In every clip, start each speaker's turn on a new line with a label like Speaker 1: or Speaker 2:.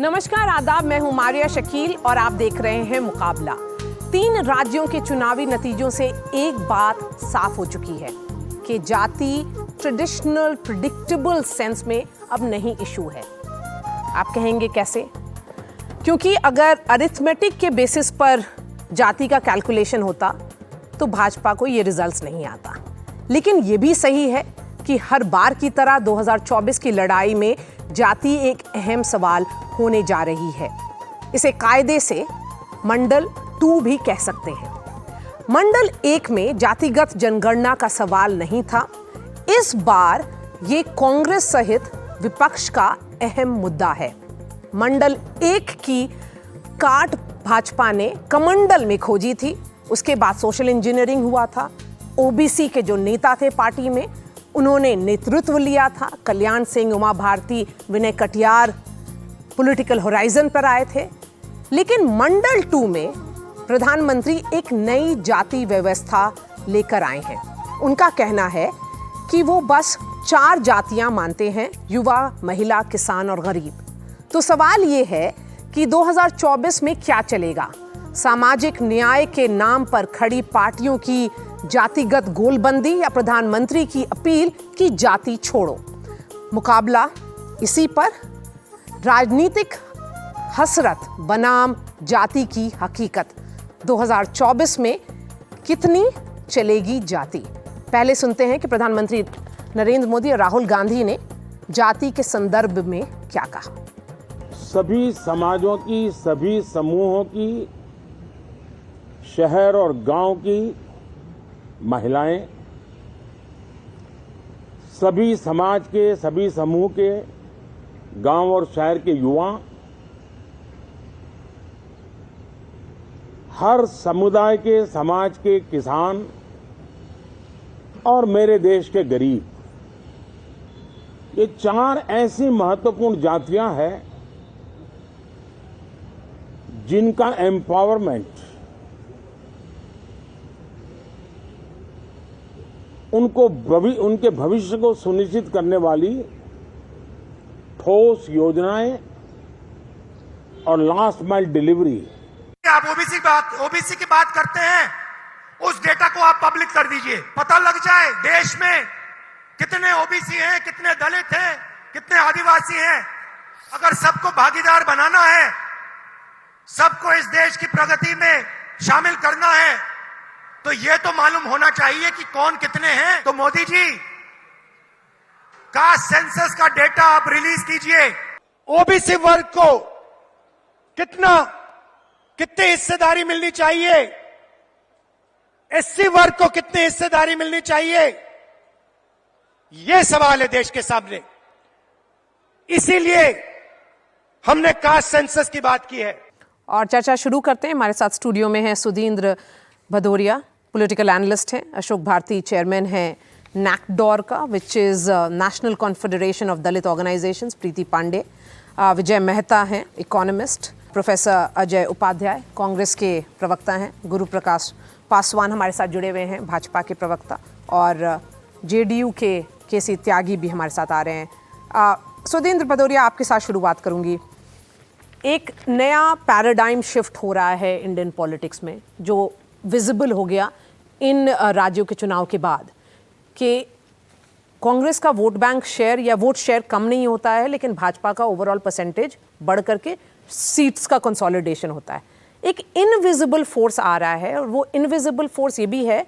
Speaker 1: नमस्कार, आदाब। मैं हूं मारिया शकील और आप देख रहे हैं मुकाबला। 3 राज्यों के चुनावी नतीजों से एक बात साफ हो चुकी है कि जाति ट्रेडिशनल प्रेडिक्टेबल सेंस में अब नहीं इशू है। आप कहेंगे कैसे? क्योंकि अगर अरिथमेटिक के बेसिस पर जाति का कैलकुलेशन होता तो भाजपा को ये रिजल्ट्स नहीं आता। लेकिन ये भी सही है कि हर बार की तरह 2024 की लड़ाई में जाति एक अहम सवाल होने जा रही है। इसे कायदे से मंडल 2 भी कह सकते हैं। मंडल 1 में जातिगत जनगणना का सवाल नहीं था। इस बार ये कांग्रेस सहित विपक्ष का अहम मुद्दा है। मंडल 1 की काट भाजपा ने कमंडल में खोजी थी। उसके बाद सोशल इंजीनियरिंग हुआ था। ओबीसी के जो नेता थे पार्टी में, उन्होंने नेतृत्व लिया था। कल्याण सिंह, उमा भारती, विनय कटियार पॉलिटिकल होराइजन पर आए थे। लेकिन मंडल 2 में प्रधानमंत्री एक नई जाति व्यवस्था लेकर आए हैं। उनका कहना है कि वो बस 4 जातियां मानते हैं: युवा, महिला, किसान और गरीब। तो सवाल ये है कि 2024 में क्या चलेगा? सामाजिक न्याय के नाम पर खड़ी पार्टियों की जातिगत गोलबंदी या प्रधानमंत्री की अपील कि जाति छोड़ो? मुकाबला इसी पर। राजनीतिक हसरत बनाम जाति की हकीकत, 2024 में कितनी चलेगी जाति? पहले सुनते हैं कि प्रधानमंत्री नरेंद्र मोदी और राहुल गांधी ने जाति के संदर्भ में क्या कहा।
Speaker 2: सभी समाजों की, सभी समूहों की, शहर और गांव की महिलाएं, सभी समाज के, सभी समूह के, गांव और शहर के युवा, हर समुदाय के, समाज के किसान और मेरे देश के गरीब, ये 4 ऐसी महत्वपूर्ण जातियां हैं जिनका एम्पावरमेंट, उनके भविष्य को सुनिश्चित करने वाली ठोस योजनाएं और लास्ट माइल डिलीवरी।
Speaker 3: आप ओबीसी की बात करते हैं, उस डेटा को आप पब्लिक कर दीजिए, पता लग जाए देश में कितने ओबीसी हैं, कितने दलित हैं, कितने आदिवासी हैं। अगर सबको भागीदार बनाना है, सबको इस देश की प्रगति में शामिल करना है, तो ये तो मालूम होना चाहिए कि कौन कितने हैं। तो मोदी जी, कास्ट सेंसस का डेटा आप रिलीज कीजिए। ओबीसी वर्ग को कितनी हिस्सेदारी मिलनी चाहिए, एससी वर्ग को कितनी हिस्सेदारी मिलनी चाहिए, यह सवाल है देश के सामने। इसीलिए हमने कास्ट सेंसस की बात की है।
Speaker 1: और चर्चा शुरू करते हैं। हमारे साथ स्टूडियो में हैं सुधींद्र भदौरिया, पॉलिटिकल एनालिस्ट हैं। अशोक भारती, चेयरमैन हैं NACDOR का, which is national confederation of Dalit organizations. Preeti Pandey. Vijay Mehta हैं, इकोनॉमिस्ट। प्रोफेसर अजय उपाध्याय, कांग्रेस के प्रवक्ता हैं। गुरु प्रकाश पासवान हमारे साथ जुड़े हुए हैं, भाजपा के प्रवक्ता। और JDU के KC त्यागी भी हमारे साथ आ रहे हैं। सुधींद्र भदौरिया, आपके साथ शुरुआत करूंगी। एक नया पैराडाइम शिफ्ट हो रहा है इंडियन पॉलिटिक्स में, जो विजिबल हो गया इन राज्यों के चुनाव के बाद, कि कांग्रेस का वोट बैंक शेयर या वोट शेयर कम नहीं होता है, लेकिन भाजपा का ओवरऑल परसेंटेज बढ़ करके सीट्स का कंसोलिडेशन होता है। एक इनविजिबल फोर्स आ रहा है, और वो इनविजिबल फोर्स ये भी है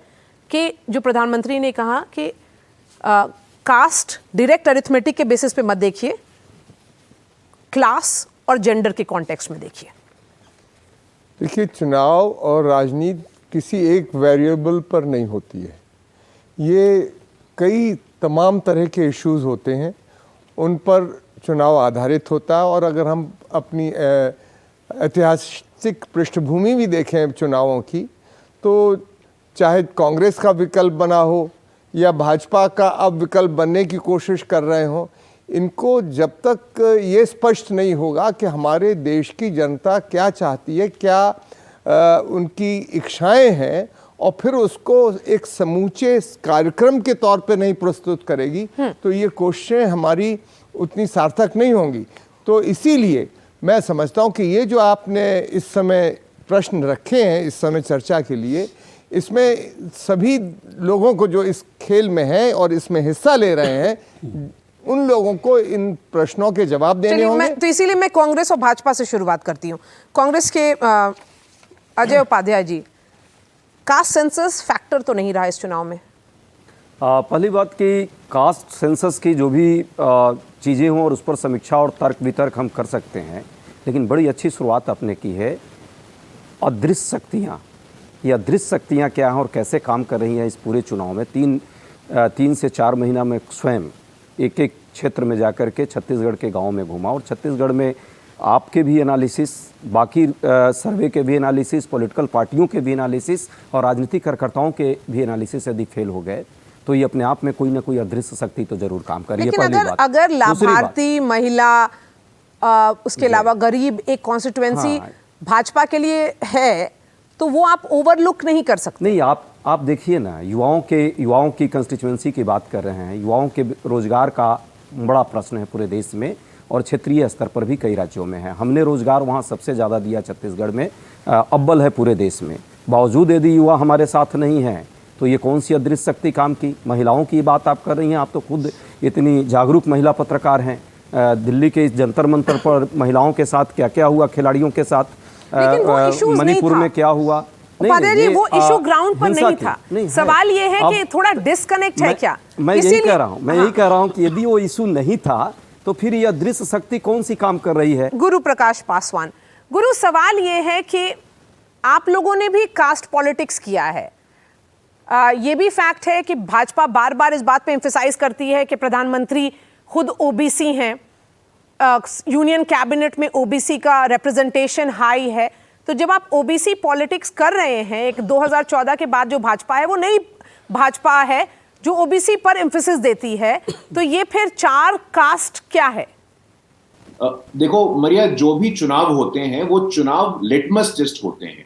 Speaker 1: कि जो प्रधानमंत्री ने कहा कि कास्ट डायरेक्ट अरिथमेटिक के बेसिस पे मत देखिए, क्लास और जेंडर के कॉन्टेक्स्ट में देखिए।
Speaker 4: देखिए, चुनाव और राजनीति किसी एक वेरिएबल पर नहीं होती है। ये कई तमाम तरह के इश्यूज होते हैं, उन पर चुनाव आधारित होता है। और अगर हम अपनी ऐतिहासिक पृष्ठभूमि भी देखें चुनावों की, तो चाहे कांग्रेस का विकल्प बना हो या भाजपा का अब विकल्प बनने की कोशिश कर रहे हों, इनको जब तक ये स्पष्ट नहीं होगा कि हमारे देश की जनता क्या चाहती है, क्या उनकी इच्छाएं हैं, और फिर उसको एक समूचे कार्यक्रम के तौर पे नहीं प्रस्तुत करेगी, तो ये कोशिशें हमारी उतनी सार्थक नहीं होंगी। तो इसीलिए मैं समझता हूं कि ये जो आपने इस समय प्रश्न रखे हैं इस समय चर्चा के लिए, इसमें सभी लोगों को जो इस खेल में हैं और इसमें हिस्सा ले रहे हैं, उन लोगों को इन प्रश्नों के जवाब देने होंगे।
Speaker 1: तो इसीलिए मैं कांग्रेस और भाजपा से शुरुआत करती हूँ। कांग्रेस के Ajay Upadhyay ji, caste census factor तो नहीं रहा इस चुनाव में?
Speaker 5: पहली बात कि कास्ट सेंसस की जो भी चीज़ें हों और उस पर समीक्षा और तर्क वितर्क हम कर सकते हैं, लेकिन बड़ी अच्छी शुरुआत आपने की है। अदृश्य शक्तियाँ, ये अदृश्य शक्तियाँ क्या हैं और कैसे काम कर रही हैं इस पूरे चुनाव में। 3 से 4 महीना में स्वयं एक एक क्षेत्र में जाकर के छत्तीसगढ़ के गाँव में घूमा, और छत्तीसगढ़ में आपके भी एनालिसिस, बाकी सर्वे के भी एनालिसिस, पॉलिटिकल पार्टियों के भी एनालिसिस और राजनीतिक कार्यकर्ताओं के भी एनालिसिस यदि फेल हो गए तो ये अपने आप में कोई ना कोई अदृश्य शक्ति तो जरूर काम कर रही है।
Speaker 1: लेकिन अगर लाभार्थी महिला, उसके अलावा गरीब एक कॉन्स्टिट्यूएंसी भाजपा के लिए है तो वो आप ओवरलुक नहीं कर सकते।
Speaker 5: नहीं, आप देखिए ना, युवाओं की कंस्टिट्यूएंसी की बात कर रहे हैं। युवाओं के रोजगार का बड़ा प्रश्न है पूरे देश में और क्षेत्रीय स्तर पर भी कई राज्यों में है। हमने रोजगार वहाँ सबसे ज़्यादा दिया, छत्तीसगढ़ में अव्वल है पूरे देश में। बावजूद यदि युवा हमारे साथ नहीं हैं तो ये कौन सी अदृश्य शक्ति काम की? महिलाओं की बात आप कर रही हैं, आप तो खुद इतनी जागरूक महिला पत्रकार हैं। दिल्ली के इस जंतर मंतर पर महिलाओं के साथ क्या क्या हुआ, खिलाड़ियों के साथ मणिपुर में क्या हुआ?
Speaker 1: नहीं, वो इशू ग्राउंड पर नहीं था। सवाल ये है कि थोड़ा डिस्कनेक्ट है क्या?
Speaker 5: मैं यही कह रहा हूँ कि यदि वो इशू नहीं था तो फिर ये अदृश्य शक्ति कौन सी काम कर रही है?
Speaker 1: गुरु प्रकाश पासवान, गुरु, सवाल ये है कि आप लोगों ने भी कास्ट पॉलिटिक्स किया है। ये भी फैक्ट है कि भाजपा बार बार इस बात पे एम्फेसाइज करती है कि प्रधानमंत्री खुद ओबीसी हैं, यूनियन कैबिनेट में ओबीसी का रिप्रेजेंटेशन हाई है। तो जब आप ओबीसी पॉलिटिक्स कर रहे हैं, एक 2014 के बाद जो भाजपा है वो नई भाजपा है जो ओबीसी पर एम्फेसिस देती है, तो ये फिर 4 कास्ट क्या है?
Speaker 6: देखो मरिया, जो भी चुनाव होते हैं वो चुनाव लिटमस टेस्ट होते हैं।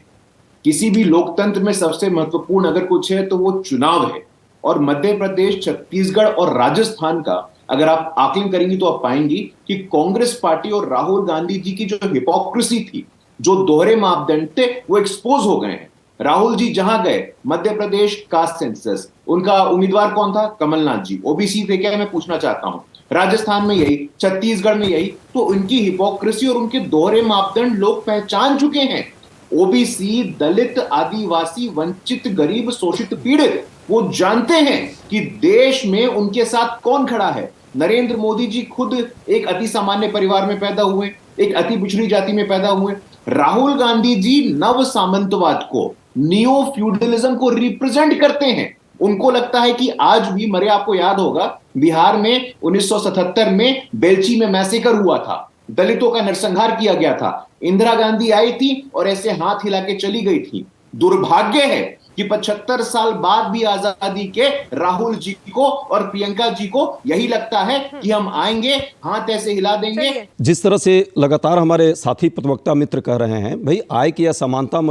Speaker 6: किसी भी लोकतंत्र में सबसे महत्वपूर्ण अगर कुछ है तो वो चुनाव है। और मध्य प्रदेश, छत्तीसगढ़ और राजस्थान का अगर आप आकलन करेंगी तो आप पाएंगी कि कांग्रेस पार्टी और राहुल गांधी जी की जो हिपोक्रेसी थी, जो दोहरे मापदंड थे, वो एक्सपोज हो गए हैं। राहुल जी जहां गए, मध्य प्रदेश कास्ट सेंसस, उनका उम्मीदवार कौन था? कमलनाथ जी, ओबीसी थे क्या? मैं पूछना चाहता हूं। राजस्थान में यही, छत्तीसगढ़ में यही। तो उनकी हिपोक्रेसी और उनके दोहरे मापदंड लोग पहचान चुके हैं। ओबीसी, दलित, आदिवासी, वंचित, गरीब, शोषित, पीड़ित, वो जानते हैं कि देश में उनके साथ कौन खड़ा है। नरेंद्र मोदी जी खुद एक अति सामान्य परिवार में पैदा हुए, एक अति पिछड़ी जाति में पैदा हुए। राहुल गांधी जी नव सामंतवाद को, नियो फ्यूडलिज्म को रिप्रेजेंट करते हैं। उनको लगता है कि आज भी, मरे आपको याद होगा, बिहार में 1977 में बेलची में मैसेकर हुआ था, दलितों का नरसंहार किया गया था। इंदिरा गांधी आई थी और ऐसे हाथ हिला के चली गई थी। दुर्भाग्य है कि 75 साल बाद भी आजादी के राहुल जी को और प्रियंका जी को यही लगता है कि हम आएंगे, हाथ ऐसे हिला देंगे।
Speaker 5: जिस तरह से लगातार हमारे साथी प्रवक्ता मित्र कह रहे हैं, भाई आय की असमानता,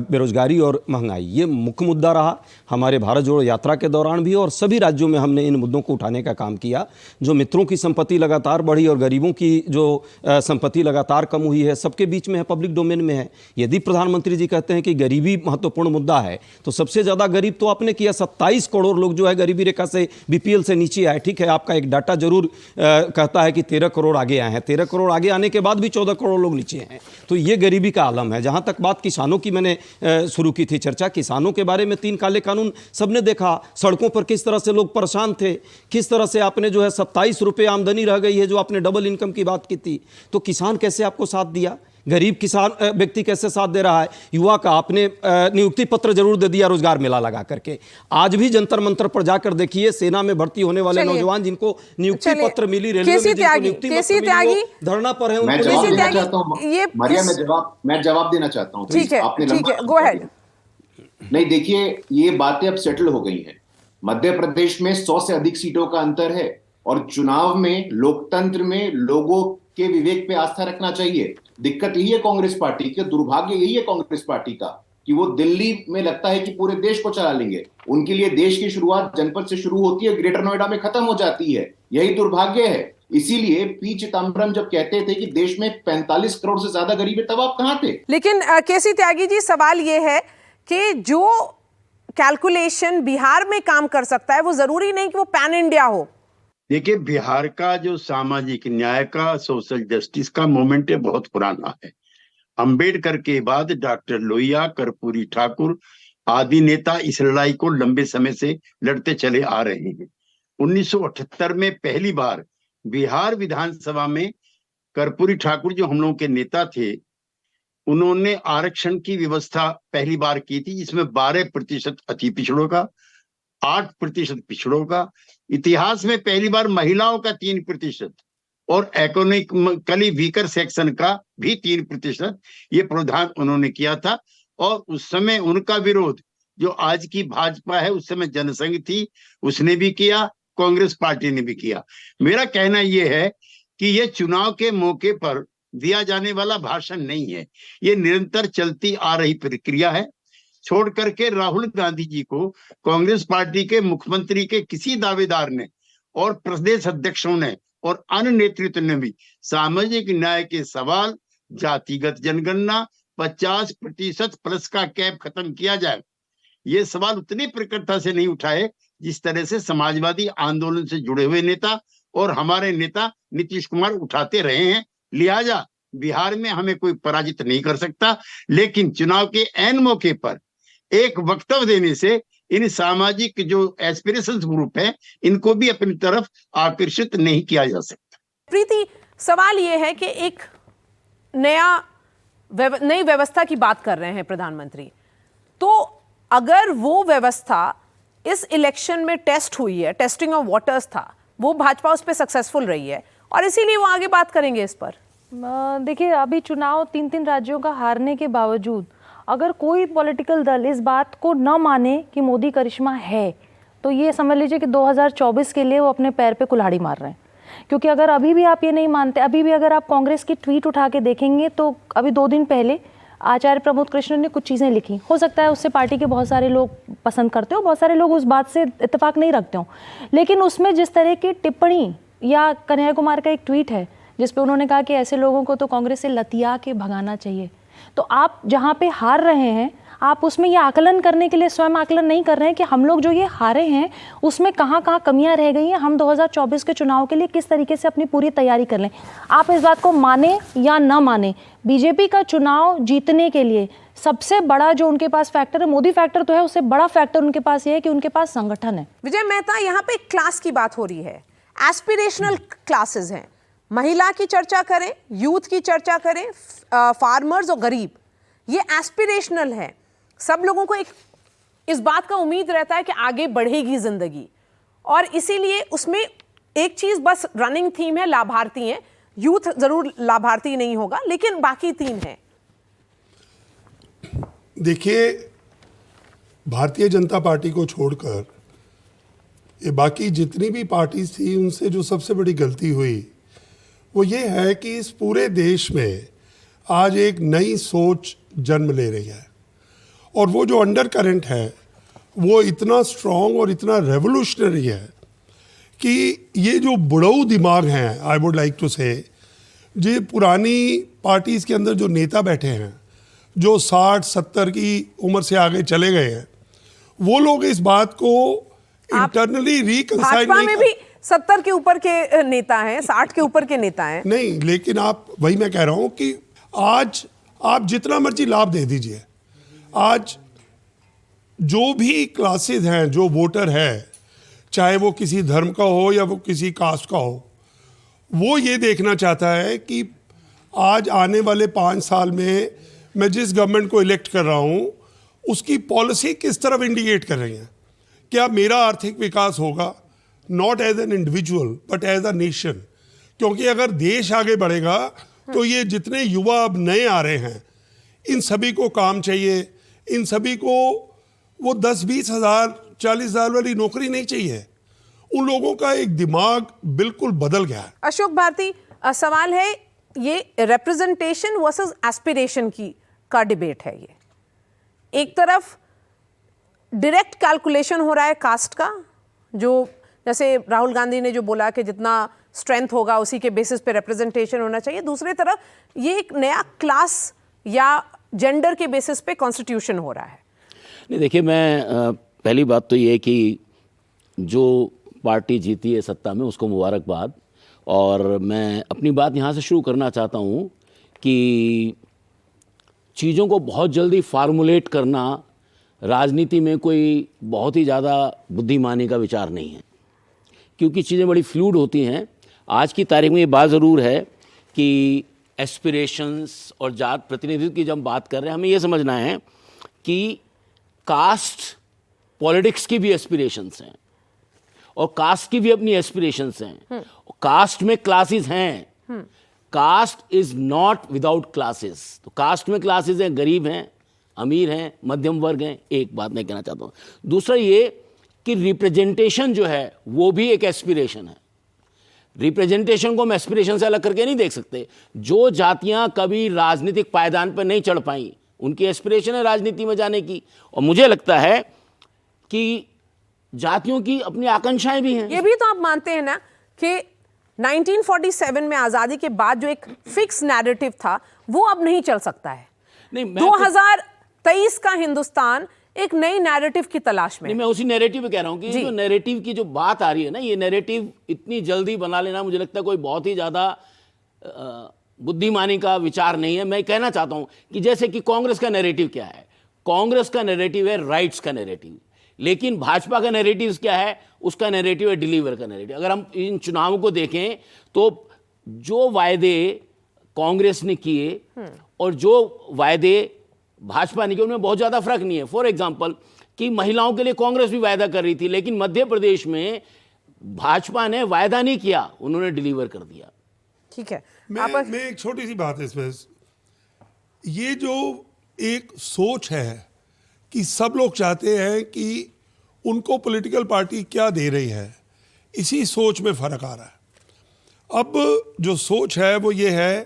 Speaker 5: बेरोजगारी और महंगाई, ये मुख्य मुद्दा रहा हमारे भारत जोड़ो यात्रा के दौरान भी, और सभी राज्यों में हमने इन मुद्दों को उठाने का काम किया। जो मित्रों की संपत्ति लगातार बढ़ी और गरीबों की जो संपत्ति लगातार कम हुई है, सबके बीच में है, पब्लिक डोमेन में है। यदि प्रधानमंत्री जी कहते हैं कि गरीबी महत्वपूर्ण मुद्दा है, तो सबसे ज्यादा गरीब तो आपने किया। 27 करोड़ लोग जो है गरीबी रेखा से, बीपीएल से नीचे आए। ठीक है, आपका एक डाटा जरूर कहता है कि 13 करोड़ आगे आए हैं। 13 करोड़ आगे आने के बाद भी 14 करोड़ लोग नीचे हैं। तो ये गरीबी का आलम है। जहां तक बात किसानों की मैंने शुरू की थी चर्चा, किसानों के बारे में 3 काले कानून सबने देखा। सड़कों पर किस तरह से लोग परेशान थे, किस तरह से आपने जो है 27 रुपये आमदनी रह गई है, जो आपने डबल इनकम की बात की थी। तो किसान कैसे आपको साथ दिया, गरीब किसान व्यक्ति कैसे साथ दे रहा है। युवा का आपने नियुक्ति पत्र जरूर दे दिया रोजगार मेला लगा करके। आज भी जंतर मंतर पर जाकर देखिए, सेना में भर्ती होने वाले नौजवान जिनको नियुक्ति पत्र मिली, रेलवे में जिनको नियुक्ति पत्र मिली, धरना पर है।
Speaker 6: मैं जवाब देना चाहता हूं।
Speaker 1: ठीक है, गो अहेड।
Speaker 6: नहीं, देखिए, ये बातें अब सेटल हो गई हैं। मध्य प्रदेश में 100 से अधिक सीटों का अंतर है और चुनाव में, लोकतंत्र में लोगों के विवेक पे आस्था रखना चाहिए। दिक्कत यही है कांग्रेस पार्टी की, दुर्भाग्य यही है कांग्रेस पार्टी का कि वो दिल्ली में लगता है कि पूरे देश को चला लेंगे। उनके लिए देश की शुरुआत जनपद से शुरू होती है, ग्रेटर नोएडा में खत्म हो जाती है। यही दुर्भाग्य है। इसीलिए पी चिदम्बरम जब कहते थे कि देश में 45 करोड़ से ज्यादा गरीब है, तब आप कहां थे?
Speaker 1: लेकिन केसी त्यागी जी, सवाल ये है कि जो कैलकुलेशन बिहार में काम कर सकता है वो जरूरी नहीं कि वो पैन इंडिया हो।
Speaker 7: देखिए, बिहार का जो सामाजिक न्याय का, सोशल जस्टिस का मूवमेंट है, बहुत पुराना है। अंबेडकर के बाद डॉक्टर लोहिया, कर्पूरी ठाकुर आदि नेता इस लड़ाई को लंबे समय से लड़ते चले आ रहे हैं। 1978 में पहली बार बिहार विधानसभा में कर्पूरी ठाकुर, जो हम लोगों के नेता थे, उन्होंने आरक्षण की व्यवस्था पहली बार की थी, जिसमें 12% अति पिछड़ों का, 8% पिछड़ों का, इतिहास में पहली बार महिलाओं का 3% और इकोनॉमिकली वीकर सेक्शन का भी 3% ये प्रावधान उन्होंने किया था। और उस समय उनका विरोध जो आज की भाजपा है, उस समय जनसंघ थी, उसने भी किया, कांग्रेस पार्टी ने भी किया। मेरा कहना यह है कि ये चुनाव के मौके पर दिया जाने वाला भाषण नहीं है, ये निरंतर चलती आ रही प्रक्रिया है। छोड़ करके राहुल गांधी जी को कांग्रेस पार्टी के मुख्यमंत्री के किसी दावेदार ने और प्रदेश अध्यक्षों ने और अन्य नेतृत्व ने भी सामाजिक न्याय के सवाल, जातिगत जनगणना, 50% प्लस का कैप खत्म किया जाए, ये सवाल उतनी प्रकटता से नहीं उठाए जिस तरह से समाजवादी आंदोलन से जुड़े हुए नेता और हमारे नेता नीतीश कुमार उठाते रहे हैं। लिहाजा बिहार में हमें कोई पराजित नहीं कर सकता, लेकिन चुनाव के ऐन मौके पर एक वक्तव्य देने से इन सामाजिक जो एस्पिरेशन ग्रुप हैं, इनको भी अपनी तरफ आकर्षित नहीं किया जा सकता।
Speaker 1: प्रीति, सवाल यह है कि एक नई व्यवस्था की बात कर रहे हैं प्रधानमंत्री, तो अगर वो व्यवस्था इस इलेक्शन में टेस्ट हुई है, टेस्टिंग ऑफ वाटर्स था, वो भाजपा उस पर सक्सेसफुल रही है और इसीलिए वो आगे बात करेंगे इस पर।
Speaker 8: देखिए, अभी चुनाव 3 राज्यों का हारने के बावजूद अगर कोई पॉलिटिकल दल इस बात को न माने कि मोदी करिश्मा है, तो ये समझ लीजिए कि 2024 के लिए वो अपने पैर पे कुल्हाड़ी मार रहे हैं। क्योंकि अगर अभी भी आप ये नहीं मानते, अभी भी अगर आप कांग्रेस की ट्वीट उठा के देखेंगे तो अभी 2 दिन पहले आचार्य प्रमोद कृष्ण ने कुछ चीज़ें लिखी, हो सकता है उससे पार्टी के बहुत सारे लोग पसंद करते हो, बहुत सारे लोग उस बात से इत्तेफाक नहीं रखते हो, लेकिन उसमें जिस तरह की टिप्पणी, या कन्हैया कुमार का एक ट्वीट है जिस पे उन्होंने कहा कि ऐसे लोगों को तो कांग्रेस से लतिया के भगाना चाहिए। तो आप जहाँ पे हार रहे हैं, आप उसमें ये आकलन करने के लिए स्वयं आकलन नहीं कर रहे हैं कि हम लोग जो ये हारे हैं उसमें कहाँ कहाँ कमियां रह गई हैं, हम 2024 के चुनाव के लिए किस तरीके से अपनी पूरी तैयारी कर लें। आप इस बात को माने या ना माने, बीजेपी का चुनाव जीतने के लिए सबसे बड़ा जो उनके पास फैक्टर है, मोदी फैक्टर तो है, उससे बड़ा फैक्टर उनके पास ये है कि उनके पास संगठन है।
Speaker 1: विजय मेहता, यहाँ पे क्लास की बात हो रही है, एस्पिरेशनल क्लासेस हैं, महिला की चर्चा करें, यूथ की चर्चा करें, फार्मर्स और गरीब, ये एस्पिरेशनल है। सब लोगों को एक इस बात का उम्मीद रहता है कि आगे बढ़ेगी जिंदगी, और इसीलिए उसमें एक चीज बस रनिंग थीम है, लाभार्थी हैं। यूथ जरूर लाभार्थी नहीं होगा, लेकिन बाकी 3 हैं।
Speaker 9: देखिए, भारतीय जनता पार्टी को छोड़कर ये बाकी जितनी भी पार्टीज थी, उनसे जो सबसे बड़ी गलती हुई वो ये है कि इस पूरे देश में आज एक नई सोच जन्म ले रही है, और वो जो अंडर करंट है वो इतना स्ट्रॉन्ग और इतना रेवोल्यूशनरी है कि ये जो बुढ़ऊ दिमाग हैं, आई वुड लाइक टू से, जो पुरानी पार्टीज़ के अंदर जो नेता बैठे हैं, जो 60-70 की उम्र से आगे चले गए हैं, वो लोग इस बात को इंटरनली रिकंसाइल
Speaker 1: भाजपा में भी 70 के ऊपर के नेता हैं, 60 के ऊपर के नेता हैं।
Speaker 9: नहीं, लेकिन आप, वही मैं कह रहा हूं कि आज आप जितना मर्जी लाभ दे दीजिए, आज जो भी क्लासेस हैं, जो वोटर है, चाहे वो किसी धर्म का हो या वो किसी कास्ट का हो, वो ये देखना चाहता है कि आज आने वाले 5 साल में मैं जिस गवर्नमेंट को इलेक्ट कर रहा हूँ उसकी पॉलिसी किस तरफ इंडिकेट कर रही है। क्या मेरा आर्थिक विकास होगा, not as an individual but as a nation. क्योंकि अगर देश आगे बढ़ेगा तो ये जितने युवा अब नए आ रहे हैं, इन सभी को काम चाहिए, इन सभी को वो 10-20 हज़ार 40 हज़ार वाली नौकरी नहीं चाहिए। उन लोगों का एक दिमाग बिल्कुल बदल गया है।
Speaker 1: अशोक भारती, सवाल है, ये रिप्रेजेंटेशन वर्सेस एस्पिरेशन का डिबेट है। ये एक तरफ डायरेक्ट कैलकुलेशन हो रहा है कास्ट का, जो जैसे राहुल गांधी ने जो बोला कि जितना स्ट्रेंथ होगा उसी के बेसिस पे रिप्रेजेंटेशन होना चाहिए, दूसरी तरफ ये एक नया क्लास या जेंडर के बेसिस पे कॉन्स्टिट्यूशन हो रहा है।
Speaker 10: नहीं देखिए, मैं पहली बात तो ये कि जो पार्टी जीती है सत्ता में उसको मुबारकबाद, और मैं अपनी बात यहाँ से शुरू करना चाहता हूँ कि चीज़ों को बहुत जल्दी फार्मूलेट करना राजनीति में कोई बहुत ही ज़्यादा बुद्धिमानी का विचार नहीं है, क्योंकि चीज़ें बड़ी फ्लूइड होती हैं। आज की तारीख में ये बात ज़रूर है कि एस्पिरेशंस और जात प्रतिनिधित्व की जब बात कर रहे हैं, हमें ये समझना है कि कास्ट पॉलिटिक्स की भी एस्पिरेशंस हैं और कास्ट की भी अपनी एस्पिरेशंस हैं। कास्ट में क्लासेस हैं, caste is not without classes. तो कास्ट में क्लासेस हैं, गरीब हैं, अमीर हैं, मध्यम वर्ग हैं। एक बात मैं कहना चाहता हूँ। दूसरा ये कि रिप्रेजेंटेशन जो है वो भी एक एस्पिरेशन है। रिप्रेजेंटेशन को हम एस्पिरेशन से अलग करके नहीं देख सकते। जो जातियां कभी राजनीतिक पायदान पर नहीं चढ़ पाई उनकी एस्पिरेशन है राजनीति में जाने की, और मुझे लगता है कि जातियों की अपनी आकांक्षाएं भी हैं।
Speaker 1: ये भी तो आप मानते हैं ना कि 1947 में आजादी के बाद जो एक फिक्स नैरेटिव था वो अब नहीं चल सकता है।
Speaker 10: नहीं,
Speaker 1: 2023 का हिंदुस्तान एक नई नैरेटिव की तलाश में।
Speaker 10: नहीं, मैं उसी नैरेटिव पे कह रहा हूँ कि जो नैरेटिव की जो बात आ रही है ना, ये नैरेटिव इतनी जल्दी बना लेना मुझे लगता है कोई बहुत ही ज़्यादा बुद्धिमानी का विचार नहीं है। मैं कहना चाहता हूँ कि जैसे कि कांग्रेस का नैरेटिव क्या है, कांग्रेस का नैरेटिव है राइट्स का नैरेटिव, लेकिन भाजपा का नैरेटिव क्या है, उसका नैरेटिव है डिलीवर का नैरेटिव। अगर हम इन चुनावों को देखें तो जो वायदे कांग्रेस ने किए और जो वायदे भाजपा ने किए उनमें बहुत ज़्यादा फर्क नहीं है। फॉर एग्जाम्पल कि महिलाओं के लिए कांग्रेस भी वायदा कर रही थी, लेकिन मध्य प्रदेश में भाजपा ने वायदा नहीं किया, उन्होंने डिलीवर कर दिया।
Speaker 1: ठीक है,
Speaker 9: मैं एक छोटी सी बात है इसमें, ये जो एक सोच है कि सब लोग चाहते हैं कि उनको पॉलिटिकल पार्टी क्या दे रही है, इसी सोच में फर्क आ रहा है। अब जो सोच है वो ये है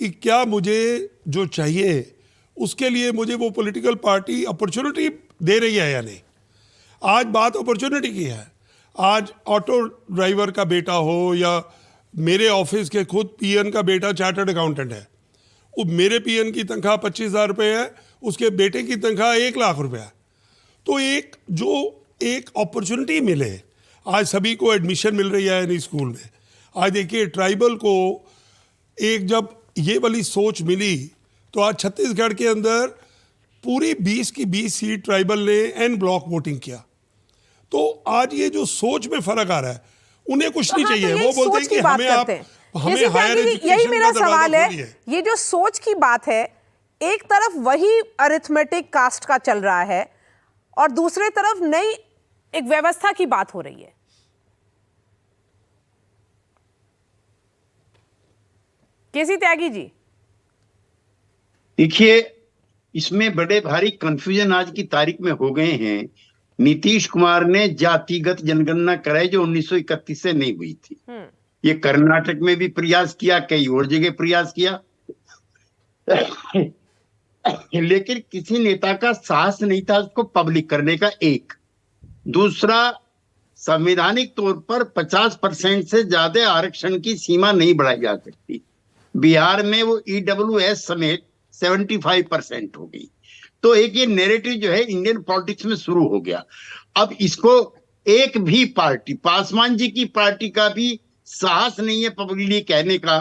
Speaker 9: कि क्या मुझे जो चाहिए उसके लिए मुझे वो पॉलिटिकल पार्टी अपॉर्चुनिटी दे रही है या नहीं। आज बात अपॉर्चुनिटी की है। आज ऑटो ड्राइवर का बेटा हो या मेरे ऑफिस के खुद पीएन का बेटा चार्टर्ड अकाउंटेंट है, वो मेरे पीएन की तनख्वाह 25,000 रुपये है, उसके बेटे की तनख्वाह 1 लाख रुपया। तो एक अपॉर्चुनिटी मिले, आज सभी को एडमिशन मिल रही है इन स्कूल में। आज देखिए ट्राइबल को एक जब ये वाली सोच मिली तो आज छत्तीसगढ़ के अंदर पूरी 20 की 20 सीट ट्राइबल ने एन ब्लॉक वोटिंग किया। तो आज ये जो सोच में फर्क आ रहा है, उन्हें कुछ नहीं चाहिए। वो बोलते हैं कि हमें हायर एजुकेशन,
Speaker 1: यही मेरा सवाल है। ये जो सोच की बात है, एक तरफ वही अरिथमेटिक कास्ट का चल रहा है और दूसरे तरफ नई एक व्यवस्था की बात हो रही है। केसी त्यागी जी,
Speaker 7: देखिए इसमें बड़े भारी कंफ्यूजन आज की तारीख में हो गए हैं। नीतीश कुमार ने जातिगत जनगणना कराई जो 1931 से नहीं हुई थी। ये कर्नाटक में भी प्रयास किया, कई और जगह प्रयास किया, लेकिन किसी नेता का साहस नहीं था उसको पब्लिक करने का। एक दूसरा, संवैधानिक तौर पर 50% से ज्यादा आरक्षण की सीमा नहीं बढ़ाई जा सकती। बिहार में वो ईडब्ल्यूएस समेत 75% हो गई। तो एक ये नैरेटिव जो है इंडियन पॉलिटिक्स में शुरू हो गया। अब इसको एक भी पार्टी, पासवान जी की पार्टी का भी साहस नहीं है पब्लिकली कहने का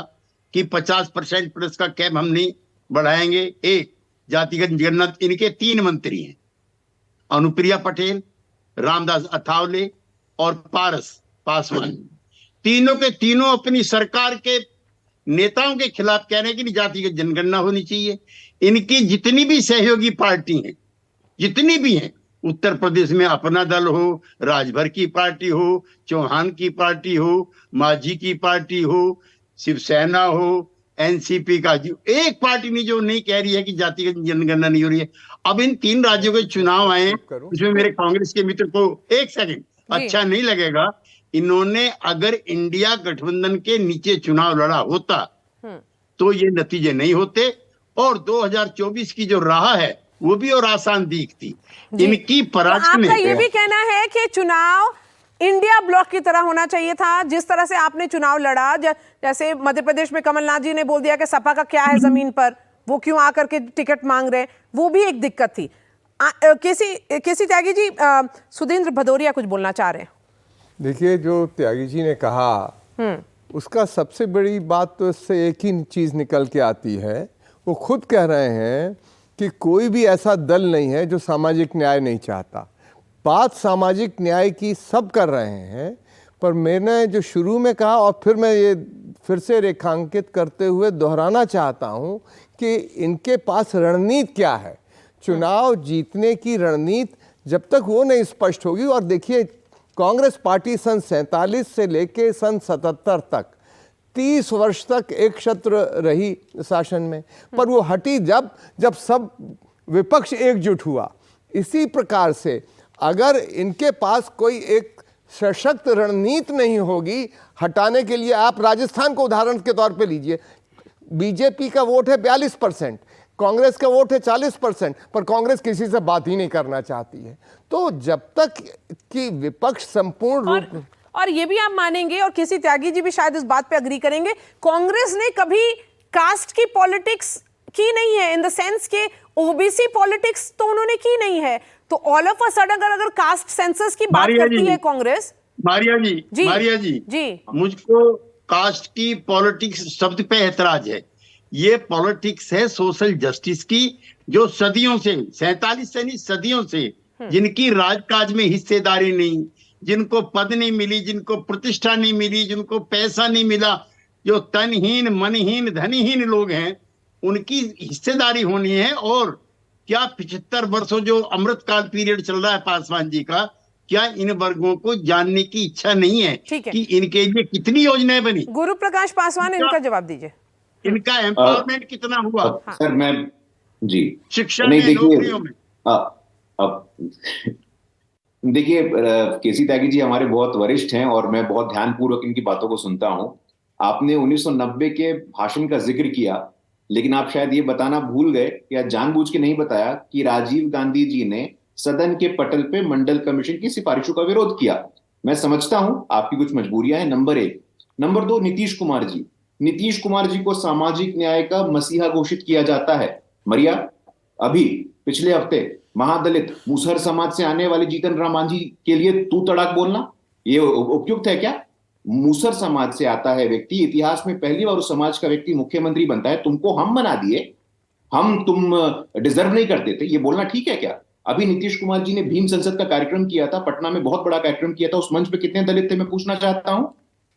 Speaker 7: कि 50% प्लस का कैप हम नहीं बढ़ाएंगे। एक जातिगत जनगणना, इनके 3 मंत्री हैं, अनुप्रिया पटेल, रामदास अठावले और पारस पासवान। तीनों के तीनों अपनी सरकार के नेताओं के खिलाफ कह रहे हैं कि जातिगत जनगणना होनी चाहिए। इनकी जितनी भी सहयोगी पार्टी हैं, जितनी भी हैं, उत्तर प्रदेश में अपना दल हो, राजभर की पार्टी हो, चौहान की पार्टी हो, माझी की पार्टी हो, शिवसेना हो, एनसीपी का, एक पार्टी नहीं जो नहीं कह रही है कि जातिगत जनगणना नहीं हो रही है। अब इन 3 राज्यों के चुनाव आए, उसमें मेरे कांग्रेस के मित्र को एक सेकंड अच्छा नहीं लगेगा, इन्होंने अगर इंडिया गठबंधन के नीचे चुनाव लड़ा होता तो ये नतीजे नहीं होते, और 2024 की जो राह है वो भी और आसान दिखती। इनकी पराजय में
Speaker 1: आपका ये भी कहना है कि चुनाव इंडिया ब्लॉक की तरह होना चाहिए था, जिस तरह से आपने चुनाव लड़ा। जैसे मध्य प्रदेश में कमलनाथ जी ने बोल दिया कि सपा का क्या है जमीन पर, वो क्यों आकर के टिकट मांग रहे हैं, वो भी एक दिक्कत थी। केसी त्यागी जी, सुधींद्र भदौरिया कुछ बोलना चाह रहे हैं।
Speaker 4: देखिए, जो त्यागी जी ने कहा उसका सबसे बड़ी बात तो इससे एक ही चीज़ निकल के आती है। वो खुद कह रहे हैं कि कोई भी ऐसा दल नहीं है जो सामाजिक न्याय नहीं चाहता। बात सामाजिक न्याय की सब कर रहे हैं, पर मैंने जो शुरू में कहा और फिर मैं ये फिर से रेखांकित करते हुए दोहराना चाहता हूँ कि इनके पास रणनीति क्या है। चुनाव जीतने की रणनीति जब तक वो नहीं स्पष्ट होगी, और देखिए कांग्रेस पार्टी सन 47 से लेके सन 77 तक 30 वर्ष तक एक छत्र रही शासन में, पर वो हटी जब सब विपक्ष एकजुट हुआ। इसी प्रकार से अगर इनके पास कोई एक सशक्त रणनीति नहीं होगी हटाने के लिए, आप राजस्थान को उदाहरण के तौर पे लीजिए। बीजेपी का वोट है 42%, कांग्रेस का वोट है 40%, पर कांग्रेस किसी से बात ही नहीं करना चाहती है। तो जब तक कि विपक्ष संपूर्ण रूप
Speaker 1: और ये भी आप मानेंगे, और केसी त्यागी जी भी शायद इस बात पे अग्री करेंगे, कांग्रेस ने कभी कास्ट की पॉलिटिक्स की नहीं है, इन द सेंस के ओबीसी पॉलिटिक्स तो उन्होंने की नहीं है। तो ऑल ऑफ अ सडन अगर कास्ट सेंसस की बात करती है कांग्रेस।
Speaker 7: मारिया जी, मुझको कास्ट की पॉलिटिक्स शब्द पे ऐतराज है। ये पॉलिटिक्स है सोशल जस्टिस की, जो सदियों से, 47 से नहीं सदियों से, जिनकी राजकाज में हिस्सेदारी नहीं, जिनको पद नहीं मिली, जिनको प्रतिष्ठा नहीं मिली, जिनको पैसा नहीं मिला, जो तनहीन मनहीन धनहीन लोग हैं, उनकी हिस्सेदारी होनी है। और क्या 75 वर्षों जो अमृतकाल पीरियड चल रहा है पासवान जी का, क्या इन वर्गों को जानने की इच्छा नहीं है कि इनके लिए कितनी योजनाएं बनी?
Speaker 1: गुरु प्रकाश पासवान, इनका जवाब दीजिए।
Speaker 7: इनका एम्पावरमेंट कितना हुआ?
Speaker 6: सर मैं जी
Speaker 7: शिक्षा में, नौकरियों में।
Speaker 6: देखिए, केसी त्यागी जी हमारे बहुत वरिष्ठ हैं और मैं बहुत ध्यानपूर्वक इनकी बातों को सुनता हूं। आपने 1990 के भाषण का जिक्र किया, लेकिन आप शायद ये बताना भूल गए या जानबूझ के नहीं बताया कि राजीव गांधी जी ने सदन के पटल पे मंडल कमीशन की सिफारिशों का विरोध किया। मैं समझता हूं आपकी कुछ मजबूरियां हैं, नंबर 1। नंबर 2, नीतीश कुमार जी को सामाजिक न्याय का मसीहा घोषित किया जाता है। मरिया, अभी पिछले हफ्ते महादलित मूसहर समाज से आने वाले जीतन राम मांझी के लिए तू तड़ाक बोलना ये उपयुक्त है क्या? मूसर समाज से आता है व्यक्ति, इतिहास में पहली बार उस समाज का व्यक्ति मुख्यमंत्री बनता है, तुमको हम बना दिए, तुम डिजर्व नहीं करते थे, ये बोलना ठीक है क्या? अभी नीतीश कुमार जी ने भीम संसद का कार्यक्रम किया था, पटना में बहुत बड़ा कार्यक्रम किया था, उस मंच पे कितने दलित थे मैं पूछना चाहता हूं।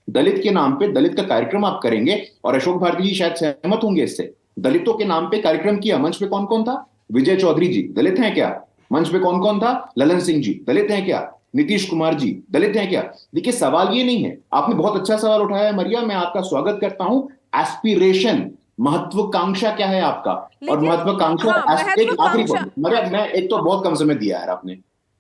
Speaker 6: दलित के नाम पे दलित का कार्यक्रम आप करेंगे, और अशोक भारती जी शायद सहमत होंगे इससे। दलितों के नाम पे कार्यक्रम किया, मंच पे कौन कौन था? विजय चौधरी जी दलित हैं क्या? मंच पे कौन कौन था? ललन सिंह जी दलित हैं क्या? नीतीश कुमार जी दलित हैं क्या? देखिए, सवाल ये नहीं है, आपने बहुत अच्छा सवाल उठाया है मरिया, मैं आपका स्वागत करता हूं। एस्पिरेशन, महत्वाकांक्षा क्या है आपका? और महत्वाकांक्षा आखिरी पॉइंट मरिया, मैं एक तो बहुत कम समय दिया है आपने।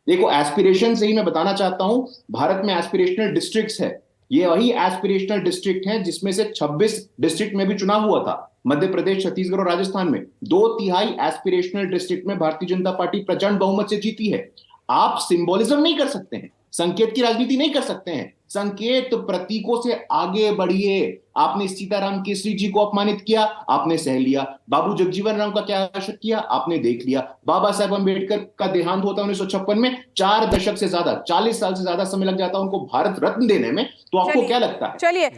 Speaker 6: देखो, एस्पिरेशन से ही मैं बताना चाहता हूं, भारत में एस्पिरेशनल डिस्ट्रिक्ट्स है, ये वही एस्पिरेशनल डिस्ट्रिक्ट हैं जिसमें से 26 डिस्ट्रिक्ट में भी चुनाव हुआ था, मध्य प्रदेश, छत्तीसगढ़ और राजस्थान में। 2/3 एस्पिरेशनल डिस्ट्रिक्ट में भारतीय जनता पार्टी प्रचंड बहुमत से जीती है। आप सिंबोलिज्म नहीं कर सकते हैं, संकेत की राजनीति नहीं कर सकते हैं, संकेत प्रतीकों से आगे बढ़िए। आपने सीताराम केसरी जी को अपमानित किया, आपने सह लिया। बाबू जगजीवन राम का क्या हर्षित किया, आपने देख लिया। बाबा साहेब अम्बेडकर का देहांत होता 1956 में, 4 दशक से ज्यादा, 40 साल से ज्यादा समय लग जाता उनको भारत रत्न देने में, तो आपको क्या लगता है?
Speaker 1: चलिए,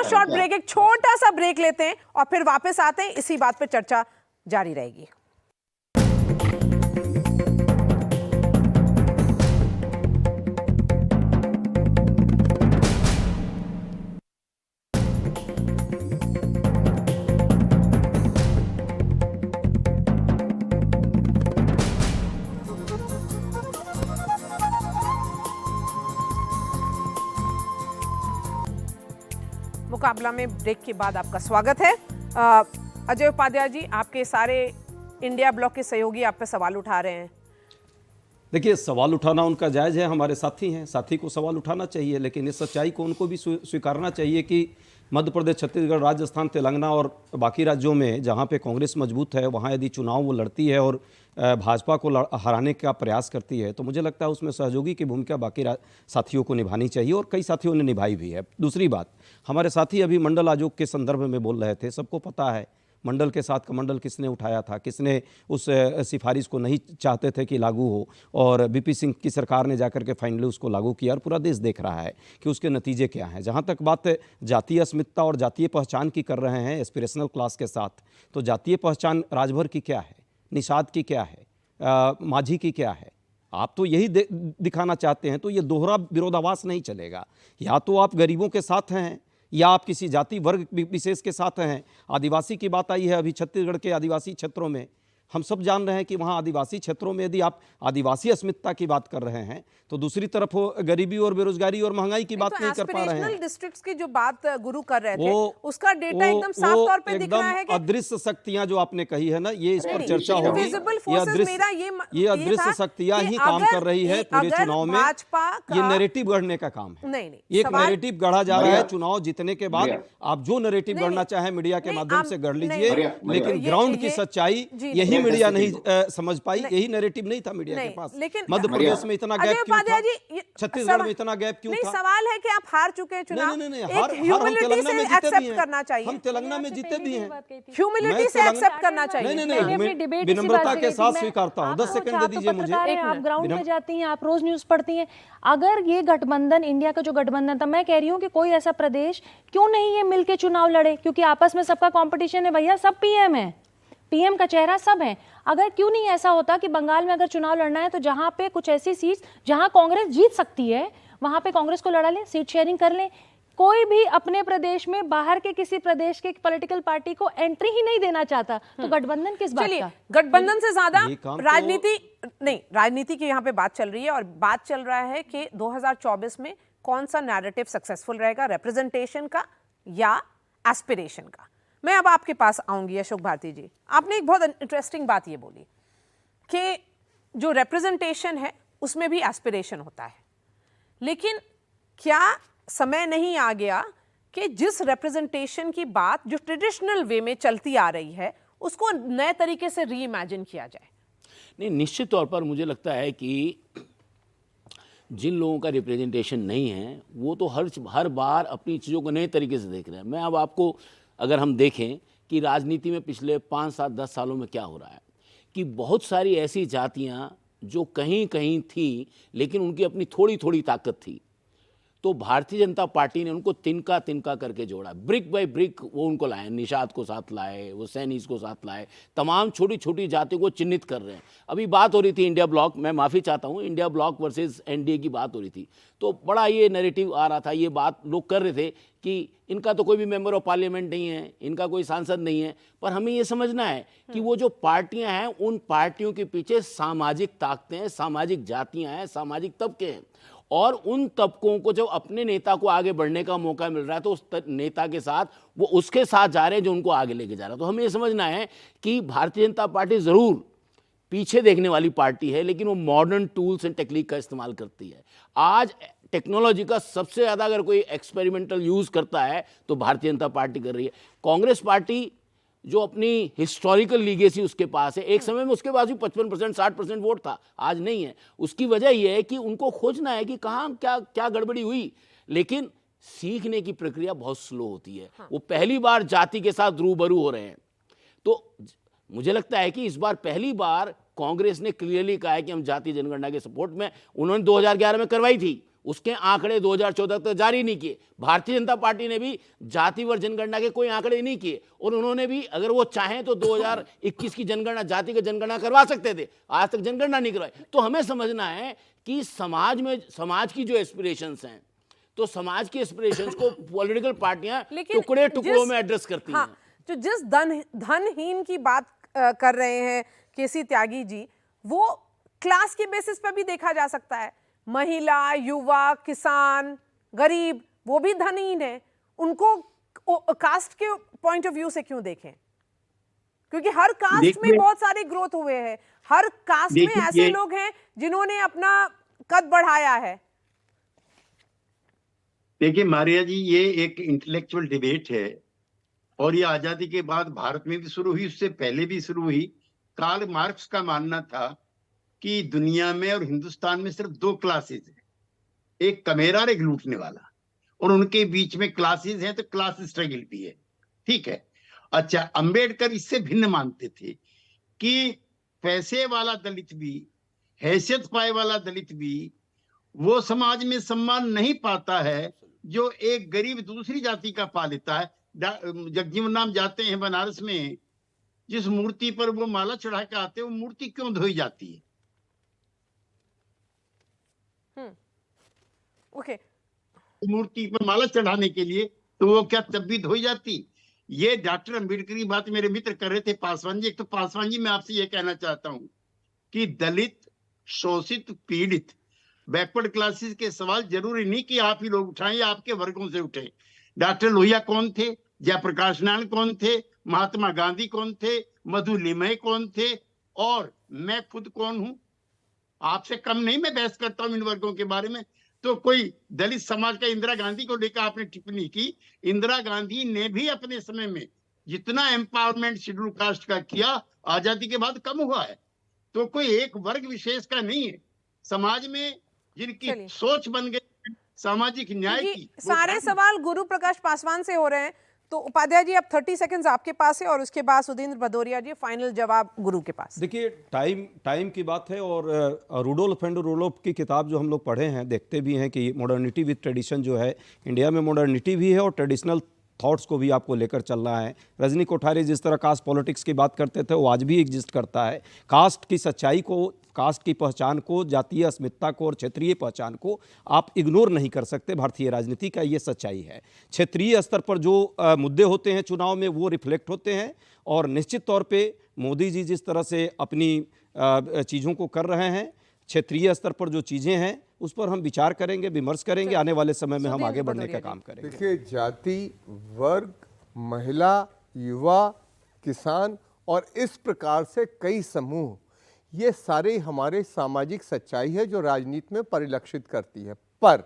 Speaker 1: शॉर्ट ब्रेक, एक छोटा सा ब्रेक लेते हैं और फिर वापस आते हैं, इसी बात पर चर्चा जारी रहेगी। मुकाबला में ब्रेक के बाद आपका स्वागत है। अजय उपाध्याय जी, आपके सारे इंडिया ब्लॉक के सहयोगी आप पे सवाल उठा रहे हैं।
Speaker 5: देखिए, सवाल उठाना उनका जायज़ है, हमारे साथी हैं, साथी को सवाल उठाना चाहिए, लेकिन इस सच्चाई को उनको भी स्वीकारना चाहिए कि मध्य प्रदेश, छत्तीसगढ़, राजस्थान, तेलंगाना और बाकी राज्यों में जहाँ पे कांग्रेस मजबूत है, वहाँ यदि चुनाव वो लड़ती है और भाजपा को हराने का प्रयास करती है, तो मुझे लगता है उसमें सहयोगी की भूमिका बाकी साथियों को निभानी चाहिए, और कई साथियों ने निभाई भी है। दूसरी बात, हमारे साथी अभी मंडल आयोग के संदर्भ में बोल रहे थे, सबको पता है मंडल के साथ कमंडल किसने उठाया था, किसने उस सिफारिश को नहीं चाहते थे कि लागू हो, और वीपी सिंह की सरकार ने जाकर के फाइनली उसको लागू किया, और पूरा देश देख रहा है कि उसके नतीजे क्या हैं। जहाँ तक बात जातीय अस्मिता और जातीय पहचान की कर रहे हैं एस्पिरेशनल क्लास के साथ, तो जातीय पहचान राजभर की क्या है, निषाद की क्या है, माझी की क्या है? आप तो यही दिखाना चाहते हैं, तो ये दोहरा विरोधाभास नहीं चलेगा। या तो आप गरीबों के साथ हैं या आप किसी जाति वर्ग विशेष के साथ हैं। आदिवासी की बात आई है अभी, छत्तीसगढ़ के आदिवासी क्षेत्रों में हम सब जान रहे हैं कि वहाँ आदिवासी क्षेत्रों में यदि आप आदिवासी अस्मिता की बात कर रहे हैं, तो दूसरी तरफ वो गरीबी और बेरोजगारी और महंगाई की बात नहीं कर पा रहे हैं।
Speaker 1: डिस्ट्रिक्ट्स की जो बात गुरु कर रहे थे, उसका डेटा एकदम साफ तौर पे दिख रहा है कि
Speaker 5: अदृश्य शक्तियां जो आपने कही है ना, ये इस पर चर्चा होगी। ये अदृश्य शक्तियां ही काम कर रही है पूरे चुनाव में। ये नैरेटिव गढ़ने का काम है। एक नैरेटिव गढ़ा जा रहा है, चुनाव जीतने के बाद आप जो नैरेटिव गढ़ना चाहे मीडिया के माध्यम से गढ़ लीजिए, लेकिन ग्राउंड की सच्चाई यही मीडिया नहीं समझ पाई। यही नैरेटिव नहीं था मीडिया के पास। मध्य प्रदेश में इतना गैप क्यों था, छत्तीसगढ़ में इतना गैप क्यों था?
Speaker 1: सवाल है कि आप हार चुके हैं चुनाव। ह्यूमिलिटी से एक्सेप्ट करना चाहिए।
Speaker 5: हम तेलंगाना में जीते भी हैं,
Speaker 1: ह्यूमिलिटी से एक्सेप्ट करना चाहिए।
Speaker 5: नहीं, विनम्रता के साथ स्वीकारता हूँ। 10 सेकंड दे दीजिए मुझे।
Speaker 8: आप ग्राउंड में जाती हैं, आप रोज न्यूज पढ़ती हैं। अगर ये गठबंधन, इंडिया का जो गठबंधन था, मैं कह रही हूँ कि कोई ऐसा प्रदेश क्यों नहीं ये मिलके चुनाव लड़े, क्योंकि आपस में सबका कंपटीशन है भैया, सब पीएम है, पीएम का चेहरा सब है। अगर क्यों नहीं ऐसा होता कि बंगाल में अगर चुनाव लड़ना है तो जहां पे कुछ ऐसी सीट जहां कांग्रेस जीत सकती है, वहां पे कांग्रेस को लड़ा लें, सीट शेयरिंग कर लें। कोई भी अपने प्रदेश में बाहर के किसी प्रदेश के पॉलिटिकल पार्टी को एंट्री ही नहीं देना चाहता, तो गठबंधन किस बात का?
Speaker 1: गठबंधन से ज्यादा राजनीति नहीं, राजनीति की यहाँ पे बात चल रही है, और बात चल रहा है कि 2024 में कौन सा नैरेटिव सक्सेसफुल रहेगा, रिप्रेजेंटेशन का या एस्पिरेशन का। मैं अब आपके पास आऊंगी अशोक भारती जी। आपने एक बहुत इंटरेस्टिंग बात ये बोली कि जो रिप्रेजेंटेशन है उसमें भी एस्पिरेशन होता है, लेकिन क्या समय नहीं आ गया कि जिस रिप्रेजेंटेशन की बात जो ट्रेडिशनल वे में चलती आ रही है उसको नए तरीके से री इमेजिन किया जाए?
Speaker 10: नहीं, निश्चित तौर पर मुझे लगता है कि जिन लोगों का रिप्रेजेंटेशन नहीं है वो तो हर बार अपनी चीज़ों को नए तरीके से देख रहे हैं। मैं अब आपको अगर हम देखें कि राजनीति में पिछले 5, 7, 10 सालों में क्या हो रहा है, कि बहुत सारी ऐसी जातियां जो कहीं कहीं थी लेकिन उनकी अपनी थोड़ी थोड़ी ताकत थी, तो भारतीय जनता पार्टी ने उनको तिनका तिनका करके जोड़ा, ब्रिक बाय ब्रिक वो उनको लाए, निषाद को साथ लाए, वो सैनिक को साथ लाए, तमाम छोटी छोटी जातियों को चिन्हित कर रहे हैं। अभी बात हो रही थी इंडिया ब्लॉक, मैं माफ़ी चाहता हूँ, इंडिया ब्लॉक वर्सेस एनडीए की बात हो रही थी, तो बड़ा ये नैरेटिव आ रहा था, ये बात लोग कर रहे थे कि इनका तो कोई भी मेंबर ऑफ पार्लियामेंट नहीं है, इनका कोई सांसद नहीं है। पर हमें ये समझना है कि वो जो पार्टियां हैं उन पार्टियों के पीछे सामाजिक ताकतें हैं, सामाजिक जातियां हैं, सामाजिक तबके हैं, और उन तबकों को जब अपने नेता को आगे बढ़ने का मौका मिल रहा है तो उस नेता के साथ वो उसके साथ जा रहे हैं जो उनको आगे लेके जा रहा है। तो हमें ये समझना है कि भारतीय जनता पार्टी ज़रूर पीछे देखने वाली पार्टी है, लेकिन वो मॉडर्न टूल्स एंड टेक्निक का इस्तेमाल करती है। आज टेक्नोलॉजी का सबसे ज़्यादा अगर कोई एक्सपेरिमेंटल यूज़ करता है तो भारतीय जनता पार्टी कर रही है। कांग्रेस पार्टी जो अपनी हिस्टोरिकल लीगेसी उसके पास है, एक समय में उसके पास भी 55%, 60% वोट था, आज नहीं है। उसकी वजह यह है कि उनको खोजना है कि कहाँ क्या क्या गड़बड़ी हुई, लेकिन सीखने की प्रक्रिया बहुत स्लो होती है। वो पहली बार जाति के साथ रूबरू हो रहे हैं, तो मुझे लगता है कि इस बार पहली बार कांग्रेस ने क्लियरली कहा है कि हम जातीय जनगणना के सपोर्ट में, उन्होंने 2011 में करवाई थी, उसके आंकड़े 2014 तक जारी नहीं किए। भारतीय जनता पार्टी ने भी जातिवार जनगणना के कोई आंकड़े नहीं किए, और उन्होंने भी अगर वो चाहें तो 2021 की जनगणना, जाति की जनगणना करवा सकते थे, आज तक जनगणना नहीं करवाई। तो हमें समझना है कि समाज में समाज की जो एस्पिरेशंस हैं, तो समाज की एस्पिरेशंस को पॉलिटिकल पार्टियां टुकड़े टुकड़ों में एड्रेस करती हैं।
Speaker 1: जो जिस धनहीन की बात कर रहे हैं केसी त्यागी जी, वो क्लास के बेसिस पर भी देखा जा सकता है। महिला, युवा, किसान, गरीब, वो भी धनहीन है, उनको कास्ट के पॉइंट ऑफ व्यू से क्यों देखें? क्योंकि हर कास्ट में बहुत सारे ग्रोथ हुए हैं, हर कास्ट में ऐसे लोग हैं जिन्होंने अपना कद बढ़ाया है।
Speaker 7: देखिए मारिया जी, ये एक इंटेलेक्चुअल डिबेट है और ये आजादी के बाद भारत में भी शुरू हुई, उससे पहले भी शुरू हुई। कार्ल मार्क्स का मानना था कि दुनिया में और हिंदुस्तान में सिर्फ दो क्लासेस हैं, एक कमेरा और एक लूटने वाला, और उनके बीच में क्लासेस हैं, तो क्लास स्ट्रगल भी है। ठीक है। अच्छा, अंबेडकर इससे भिन्न मानते थे कि पैसे वाला दलित भी, हैसियत पाए वाला दलित भी वो समाज में सम्मान नहीं पाता है जो एक गरीब दूसरी जाति का पा लेता है। जगजीवन राम जाते हैं बनारस में, जिस मूर्ति पर वो माला चढ़ा के आते हैं वो मूर्ति क्यों धोई जाती है?
Speaker 1: ओके,
Speaker 7: मूर्ति पर माला चढ़ाने के लिए, तो वो क्या तब भी धोई जाती? ये डॉक्टर अंबेडकर की बात मेरे मित्र कर रहे थे पासवान जी। एक तो पासवान जी, मैं आपसे ये कहना चाहता हूं कि दलित, शोषित, पीड़ित, बैकवर्ड क्लासेस के सवाल जरूरी नहीं कि आप ही लोग उठाएं या आपके वर्गों से उठे। डॉक्टर लोहिया कौन थे? जयप्रकाश नारायण कौन थे? महात्मा गांधी कौन थे? मधु लिमय कौन थे? और मैं खुद कौन हूं? आपसे कम नहीं मैं बहस करता हूं इन वर्गों के बारे में। तो कोई दलित समाज का, इंदिरा गांधी को लेकर आपने टिप्पणी की, इंदिरा गांधी ने भी अपने समय में जितना एम्पावरमेंट शेड्यूल कास्ट का किया, आजादी के बाद कम हुआ है। तो कोई एक वर्ग विशेष का नहीं है। समाज में जिनकी सोच बन गई सामाजिक न्याय की,
Speaker 1: सारे सवाल गुरु प्रकाश पासवान से हो रहे हैं। तो उपाध्याय जी, अब 30 सेकंड्स आपके पास है और उसके बाद सुधींद्र भदौरिया जी फाइनल जवाब गुरु के पास।
Speaker 5: देखिए, टाइम की बात है और रुडोल्फ एंड रुडोल्फ की किताब जो हम लोग पढ़े हैं, देखते भी हैं कि मॉडर्निटी विद ट्रेडिशन जो है, इंडिया में मॉडर्निटी भी है और ट्रेडिशनल थॉट्स को भी आपको लेकर चलना है। रजनी कोठारी जिस तरह कास्ट पॉलिटिक्स की बात करते थे वो आज भी एग्जिस्ट करता है। कास्ट की सच्चाई को, कास्ट की पहचान को, जातीय अस्मिता को और क्षेत्रीय पहचान को आप इग्नोर नहीं कर सकते। भारतीय राजनीति का ये सच्चाई है। क्षेत्रीय स्तर पर जो मुद्दे होते हैं चुनाव में वो रिफ्लेक्ट होते हैं और निश्चित तौर पे मोदी जी जिस तरह से अपनी चीज़ों को कर रहे हैं, क्षेत्रीय स्तर पर जो चीज़ें हैं उस पर हम विचार करेंगे, विमर्श करेंगे। आने वाले समय में हम आगे बढ़ने का काम करेंगे।
Speaker 4: देखिए, जाति, वर्ग, महिला, युवा, किसान और इस प्रकार से कई समूह, ये सारे हमारे सामाजिक सच्चाई है जो राजनीति में परिलक्षित करती है। पर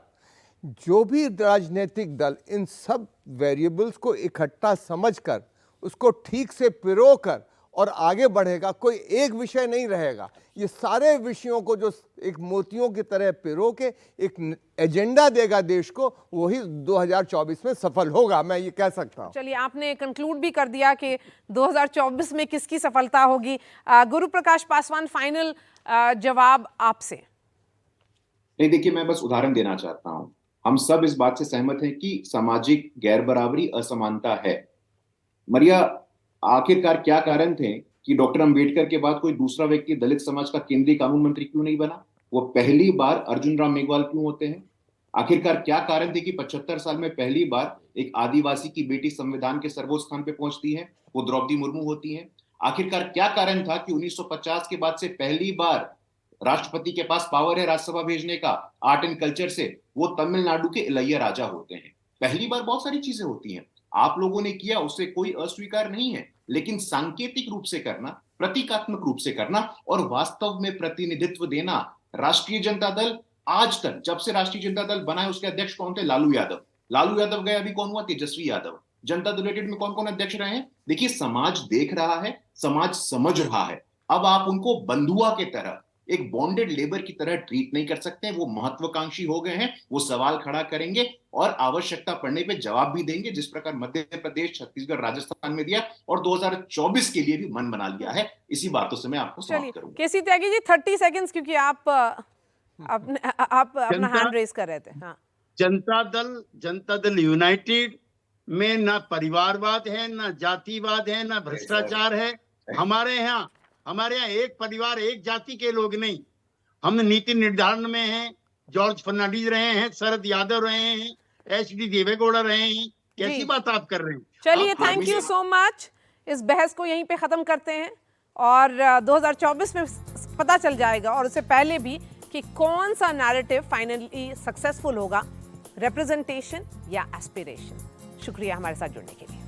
Speaker 4: जो भी राजनीतिक दल इन सब वेरिएबल्स को इकट्ठा समझकर उसको ठीक से पिरोकर और आगे बढ़ेगा, कोई एक विषय नहीं रहेगा। ये सारे विषयों को जो एक मोतियों की तरह पिरो के एक एजेंडा देगा देश को, वही 2024 में सफल होगा, मैं ये कह सकता हूँ।
Speaker 1: चलिए, आपने कंक्लूड भी कर दिया कि 2024 में किसकी सफलता होगी। गुरु प्रकाश पासवान, फाइनल जवाब आपसे।
Speaker 6: नहीं, देखिए, मैं बस उदाहरण देना चाहता हूं। हम सब इस बात से सहमत हैं कि सामाजिक गैर बराबरी, असमानता है। मरिया, आखिरकार क्या कारण थे कि डॉक्टर अंबेडकर के बाद कोई दूसरा व्यक्ति दलित समाज का केंद्रीय कानून मंत्री क्यों नहीं बना? वो पहली बार अर्जुन राम मेघवाल क्यों होते हैं? आखिरकार क्या कारण थे कि 75 साल में पहली बार एक आदिवासी की बेटी संविधान के सर्वोच्च स्थान पे पहुंचती है, वो द्रौपदी मुर्मू होती है? आखिरकार क्या कारण था कि 1950 के बाद से पहली बार राष्ट्रपति के पास पावर है राज्यसभा भेजने का आर्ट एंड कल्चर से, वो तमिलनाडु के इलैया राजा होते हैं? पहली बार बहुत सारी चीजें होती हैं। आप लोगों ने किया, उससे कोई अस्वीकार नहीं है, लेकिन सांकेतिक रूप से करना, प्रतीकात्मक रूप से करना और वास्तव में प्रतिनिधित्व देना। राष्ट्रीय जनता दल आज तक, जब से राष्ट्रीय जनता दल बना है, उसके अध्यक्ष कौन थे? लालू यादव। लालू यादव गए, अभी कौन हुआ? तेजस्वी यादव। जनता दल यूनाइटेड में कौन कौन अध्यक्ष रहे हैं? देखिए, समाज देख रहा है, समाज समझ रहा है। अब आप उनको बंधुआ के तरह, एक बॉन्डेड लेबर की तरह ट्रीट नहीं कर सकते। वो महत्वाकांक्षी हो गए हैं, वो सवाल खड़ा करेंगे और आवश्यकता पड़ने पे जवाब भी देंगे, जिस प्रकार मध्य प्रदेश, छत्तीसगढ़, राजस्थान में दिया और 2024 के लिए भी मन बना लिया है। इसी बातों से मैं आपको समाप्त करूंगा।
Speaker 1: केसी त्यागी जी, 30 सेकंड्स, क्योंकि आप अपना हैंड रेज कर रहे थे। हाँ।
Speaker 7: जनता दल यूनाइटेड में ना परिवारवाद है, ना जातिवाद है, ना भ्रष्टाचार है। हमारे यहाँ एक परिवार, एक जाति के लोग नहीं। हम नीति निर्धारण में हैं, जॉर्ज फर्नांडिस रहे हैं, शरद यादव रहे हैं, HD देवेगौड़ा रहे हैं। कैसी बात आप कर रहे हैं?
Speaker 1: चलिए, थैंक यू सो मच। इस बहस को यहीं पे खत्म करते हैं और 2024 में पता चल जाएगा, और उससे पहले भी, कि कौन सा नैरेटिव फाइनली सक्सेसफुल होगा, रिप्रेजेंटेशन या एस्पिरेशन। शुक्रिया हमारे साथ जुड़ने के लिए।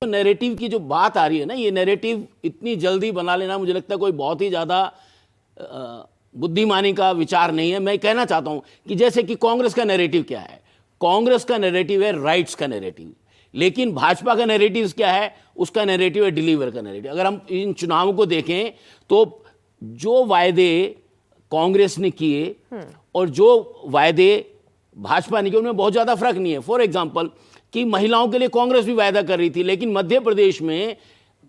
Speaker 10: नैरेटिव की जो बात आ रही है ना, ये नैरेटिव इतनी जल्दी बना लेना मुझे लगता है कोई बहुत ही ज़्यादा बुद्धिमानी का विचार नहीं है। मैं कहना चाहता हूं कि जैसे कि कांग्रेस का नैरेटिव क्या है, कांग्रेस का नैरेटिव है राइट्स का नैरेटिव, लेकिन भाजपा का नैरेटिव क्या है, उसका नैरेटिव है डिलीवर का नैरेटिव। अगर हम इन चुनावों को देखें तो जो वायदे कांग्रेस ने किए और जो वायदे भाजपा ने किए उनमें बहुत ज़्यादा फर्क नहीं है। फॉर एग्जाम्पल कि महिलाओं के लिए कांग्रेस भी वायदा कर रही थी, लेकिन मध्य प्रदेश में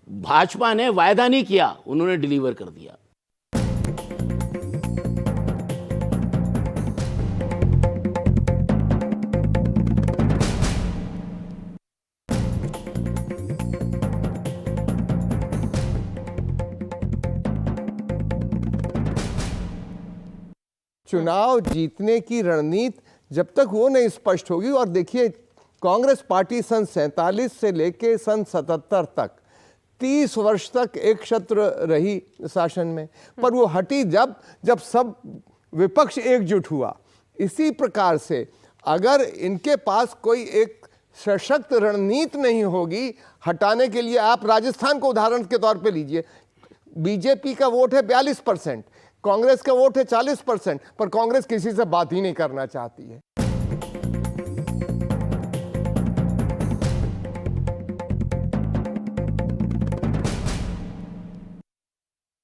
Speaker 10: भाजपा ने वायदा नहीं किया, उन्होंने डिलीवर कर दिया।
Speaker 4: चुनाव जीतने की रणनीति जब तक वो नहीं स्पष्ट होगी, और देखिए कांग्रेस पार्टी सन 47 से लेके सन 77 तक 30 वर्ष तक एक छत्र रही शासन में, पर वो हटी जब सब विपक्ष एकजुट हुआ। इसी प्रकार से अगर इनके पास कोई एक सशक्त रणनीति नहीं होगी हटाने के लिए, आप राजस्थान को उदाहरण के तौर पे लीजिए, बीजेपी का वोट है 42%, कांग्रेस का वोट है 40%, पर कांग्रेस किसी से बात ही नहीं करना चाहती है।